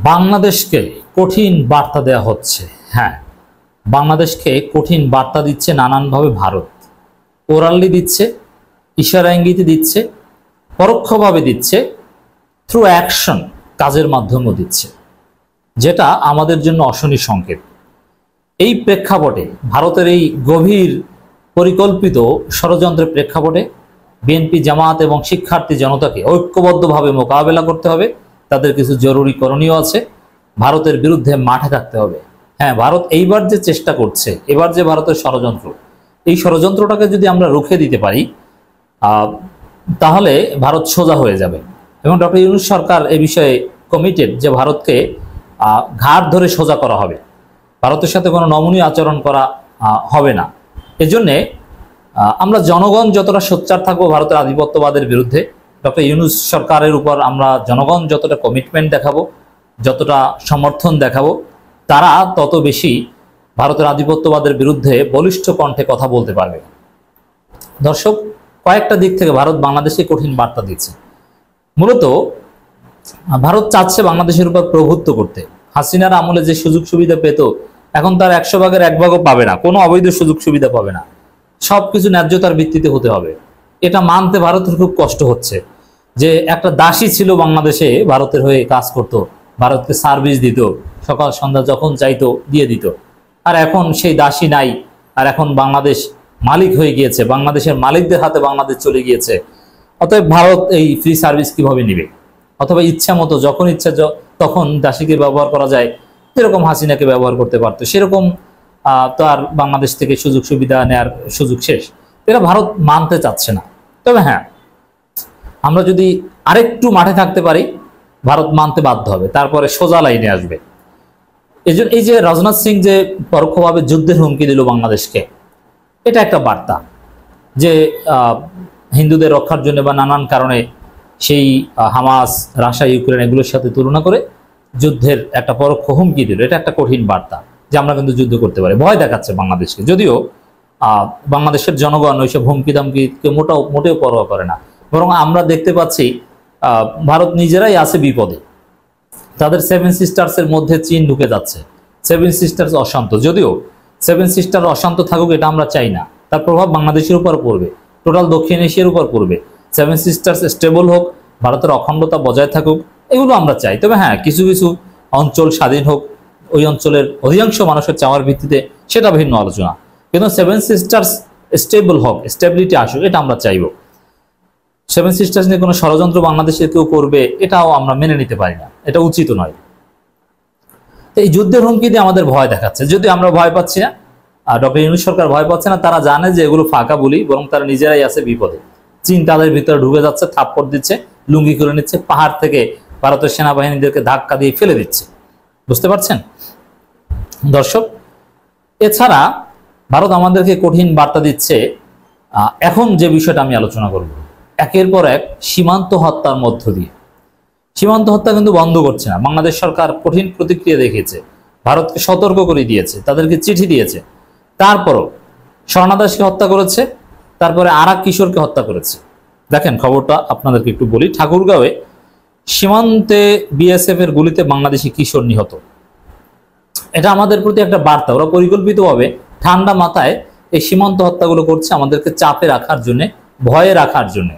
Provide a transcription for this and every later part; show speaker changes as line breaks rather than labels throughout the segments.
বাংলাদেশকে কঠিন বার্তা দেওয়া হচ্ছে। হ্যাঁ, বাংলাদেশকে কঠিন বার্তা দিচ্ছে নানানভাবে ভারত। ওরালি দিচ্ছে, ইশারা ইঙ্গিতে দিচ্ছে, পরোক্ষভাবে দিচ্ছে, থ্রু অ্যাকশন কাজের মাধ্যমেও দিচ্ছে, যেটা আমাদের জন্য অশনি সংকেত। এই প্রেক্ষাপটে, ভারতের এই গভীর পরিকল্পিত ষড়যন্ত্রের প্রেক্ষাপটে বিএনপি, জামাত এবং শিক্ষার্থী জনতাকে ঐক্যবদ্ধভাবে মোকাবেলা করতে হবে। তাদের কিছু জরুরি করণীয় আছে। ভারতের বিরুদ্ধে মাঠে থাকতে হবে। হ্যাঁ, ভারত এইবার যে চেষ্টা করছে, এবার যে ভারতের ষড়যন্ত্র, এই ষড়যন্ত্রটাকে যদি আমরা রুখে দিতে পারি তাহলে ভারত সোজা হয়ে যাবে। এবং ডক্টর ইউনূস সরকার এ বিষয়ে কমিটেড যে ভারতকে ঘাট ধরে সোজা করা হবে, ভারতের সাথে কোনো নমনীয় আচরণ করা হবে না। এজন্যে আমরা জনগণ যতটা সোচ্চার থাকবো ভারতের আধিপত্যবাদের বিরুদ্ধে, ডক্টর ইউনূস সরকারের উপর আমরা জনগণ যতটা কমিটমেন্ট দেখাবো, যতটা সমর্থন দেখাবো, তারা তত বেশি ভারতের আধিপত্যবাদের বিরুদ্ধে বলিষ্ঠ কণ্ঠে কথা বলতে পারবে। দর্শক, কয়েকটা দিক থেকে ভারত বাংলাদেশে কঠিন বার্তা দিচ্ছে। মূলত ভারত চাচ্ছে বাংলাদেশের উপর প্রভুত্ব করতে। হাসিনার আমলে যে সুযোগ সুবিধা পেত, এখন তার 100 ভাগের 1 ভাগও পাবে না, কোনো অবৈধ সুযোগ সুবিধা পাবে না। সবকিছু ন্যায্যতার ভিত্তিতে হতে হবে। এটা মানতে ভারতের খুব কষ্ট হচ্ছে যে একটা দাসী ছিল বাংলাদেশে, ভারতের হয়ে কাজ করত, ভারতকে সার্ভিস দিত, সকাল সন্ধ্যা যখন চাইতো দিয়ে দিত। আর এখন সেই দাসী নাই, আর এখন বাংলাদেশ মালিক হয়ে গিয়েছে, বাংলাদেশের মালিকদের হাতে বাংলাদেশ চলে গিয়েছে। অতএব ভারত এই ফ্রি সার্ভিস কিভাবে নিবে? অথবা ইচ্ছা মতো যখন ইচ্ছা তখন দাসীকে ব্যবহার করা যায়, যেরকম হাসিনাকে ব্যবহার করতে পারতো, সেরকম তো আর বাংলাদেশ থেকে সুযোগ সুবিধা নেওয়ার সুযোগ শেষ। এটা ভারত মানতে চাচ্ছে না। তবে হ্যাঁ, আমরা যদি আরেকটু মাঠে থাকতে পারি, ভারত মানতে বাধ্য হবে, তারপরে সোজা লাইনে আসবে। এই যে রাজনাথ সিং যে পরোক্ষভাবে যুদ্ধের হুমকি দিল বাংলাদেশকে, এটা একটা বার্তা যে হিন্দুদের রক্ষার জন্য বা নানান কারণে সেই হামাস, রাশিয়া, ইউক্রেন এগুলোর সাথে তুলনা করে যুদ্ধের একটা পরোক্ষ হুমকি দিল। এটা একটা কঠিন বার্তা যে আমরা কিন্তু যুদ্ধ করতে পারি। ভয় দেখাচ্ছে বাংলাদেশকে, যদিও বাংলাদেশের জনগণ ওইসব হুমকি দামকিকে মোটেও পরোয়া করে না। বরং আমরা দেখতে পাচ্ছি ভারত নিজেরাই আছে বিপদে। তাদের 7 সিস্টার্সের মধ্যে চীন ঢুকে যাচ্ছে। 7 সিস্টার্স অশান্ত, যদিও 7 সিস্টার অশান্ত থাকুক এটা আমরা চাই না। তার প্রভাব বাংলাদেশের উপর পড়বে, টোটাল দক্ষিণ এশিয়ার উপর পড়বে। 7 সিস্টার্স স্টেবল হোক, ভারতের অখণ্ডতা বজায় থাকুক, এগুলো আমরা চাই। তবে হ্যাঁ, কিছু কিছু অঞ্চল স্বাধীন হোক, ওই অঞ্চলের অধিকাংশ মানুষের চাওয়ার ভিত্তিতে, সেটা ভিন্ন আলোচনা। কিন্তু 7 সিস্টার্স স্টেবল হোক, স্টেবিলিটি আসুক, এটা আমরা চাইব। 7 সিস্টার্স নিয়ে কোনো ষড়যন্ত্র বাংলাদেশের কেউ করবে, এটাও আমরা মেনে নিতে পারি না, এটা উচিত নয়। এই যুদ্ধের হুমকি দিয়ে আমাদের ভয় দেখাচ্ছে, যদি আমরা ভয় পাচ্ছি না, ডক্টর ইউনূস সরকার ভয় পাচ্ছে না। তারা জানে যে এগুলো ফাঁকা বলি, বরং তারা নিজেরাই আছে বিপদে। চীন তাদের ভিতরে ঢুকে যাচ্ছে, থাপ্পড় দিচ্ছে, লুঙ্গি করে নিচ্ছে, পাহাড় থেকে ভারতের সেনাবাহিনীদেরকে ধাক্কা দিয়ে ফেলে দিচ্ছে। বুঝতে পারছেন দর্শক? এছাড়া ভারত আমাদেরকে কঠিন বার্তা দিচ্ছে। এখন যে বিষয়টা আমি আলোচনা করব, একের পর এক সীমান্ত হত্যার মধ্য দিয়ে। সীমান্ত হত্যা কিন্তু বন্ধ করছে না। বাংলাদেশ সরকার কঠিন প্রতিক্রিয়া দেখিয়েছে, ভারতকে সতর্ক করে দিয়েছে, তাদেরকে চিঠি দিয়েছে। তারপরও স্বর্ণা দাসকে হত্যা করেছে, তারপরে আর এক কিশোরকে হত্যা করেছে। দেখেন খবরটা আপনাদেরকে একটু বলি। ঠাকুরগাঁওয়ে সীমান্তে বিএসএফ এর গুলিতে বাংলাদেশি কিশোর নিহত। এটা আমাদের প্রতি একটা বার্তা। ওরা পরিকল্পিতভাবে ঠান্ডা মাথায় এই সীমান্ত হত্যাগুলো করছে, আমাদেরকে চাপে রাখার জন্য, ভয়ে রাখার জন্য,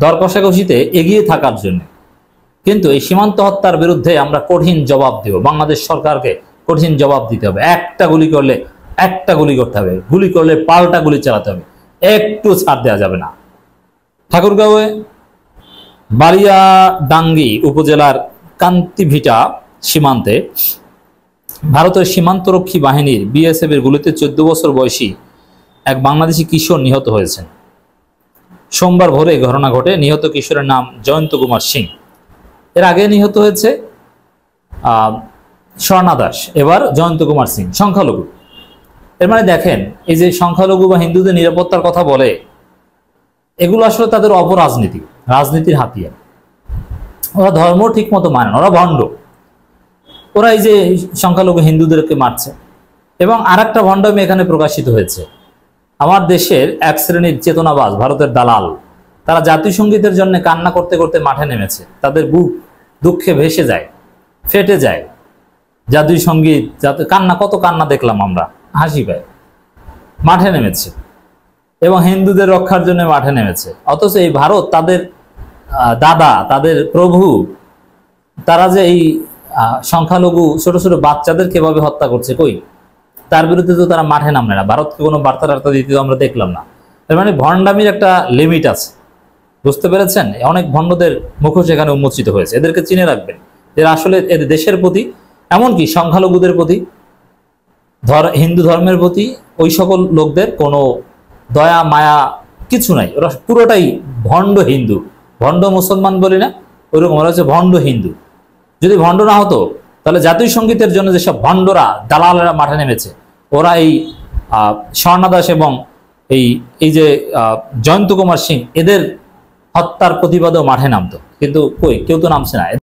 দর কষাকষিতে এগিয়ে থাকার জন্য। কিন্তু এই সীমান্ত হত্যার বিরুদ্ধে আমরা কঠিন জবাব দেব। বাংলাদেশ সরকারকে কঠিন জবাব দিতে হবে। একটা গুলি করলে একটা গুলি করতে হবে, গুলি করলে পাল্টা গুলি চালাতে হবে, একটু ছাড় দেওয়া যাবে না। ঠাকুরগাঁওয়ে বালিয়াডাঙ্গি উপজেলার কান্তিভিটা সীমান্তে ভারতের সীমান্তরক্ষী বাহিনীর বিএসএফ এর গুলিতে 14 বছর বয়সী এক বাংলাদেশি কিশোর নিহত হয়েছেন। সোমবার ভোরে ঘটনা ঘটে। নিহত কিশোরের নাম জয়ন্ত কুমার সিং। এর আগে নিহত হয়েছে স্বর্ণা দাস, এবার জয়ন্ত কুমার সিং। সংখ্যালঘু। এর মানে দেখেন, এই যে সংখ্যালঘু বা হিন্দুদের নিরাপত্তার কথা বলে, এগুলো আসলে তাদের অপরাজনীতি, রাজনীতির হাতিয়ার। ওরা ধর্ম ঠিক মতো মানে না, ওরা ভণ্ড। ওরা এই যে সংখ্যালঘু হিন্দুদেরকে মারছে। এবং আর একটা ভণ্ডামি এখানে প্রকাশিত হয়েছে। আমার দেশের এক শ্রেণীর চেতনাবাজ ভারতের দালাল, তারা জাতীয় সঙ্গীতের জন্য কান্না করতে করতে মাঠে নেমেছে। তাদের বুক দুঃখে ভেসে যায়। ফেটে যায়। জাতীয় সঙ্গীত, কান্না, কত কান্না দেখলাম আমরা, হাসি পায়। মাঠে নেমেছে এবং হিন্দুদের রক্ষার জন্য মাঠে নেমেছে। অথচ এই ভারত, তাদের দাদা, তাদের প্রভু, তারা যে এই সংখ্যালঘু ছোট ছোট বাচ্চাদের কিভাবে হত্যা করছে, কই তার বিরুদ্ধে তো তারা মাঠে নামে না। ভারতকে কোনো বার্তা টার্তা দিতে আমরা দেখলাম না। তার মানে ভণ্ডামির একটা লিমিট আছে, বুঝতে পেরেছেন? অনেক ভণ্ডদের মুখোশ এখানে উন্মোচিত হয়েছে। এদেরকে চিনে রাখবেন, এরা আসলে এদের দেশের প্রতি, এমনকি সংখ্যালঘুদের প্রতি, হিন্দু ধর্মের প্রতি, ওই সকল লোকদের কোনো দয়া মায়া কিছু নাই। ওরা পুরোটাই ভণ্ড হিন্দু, ভণ্ড মুসলমান বলি না, ওইরকম ওরা হচ্ছে ভণ্ড হিন্দু। যদি ভণ্ড না হতো তাহলে জাতীয় সঙ্গীতের জন্য যেসব ভণ্ডরা, দালালেরা মাঠে নেমেছে, ওরা এই স্বর্ণা দাস এবং এই যে জয়ন্ত কুমার সিং, এদের হত্যার প্রতিবাদেও মাঠে নামতো। কিন্তু কই, কেউ তো নামছে না।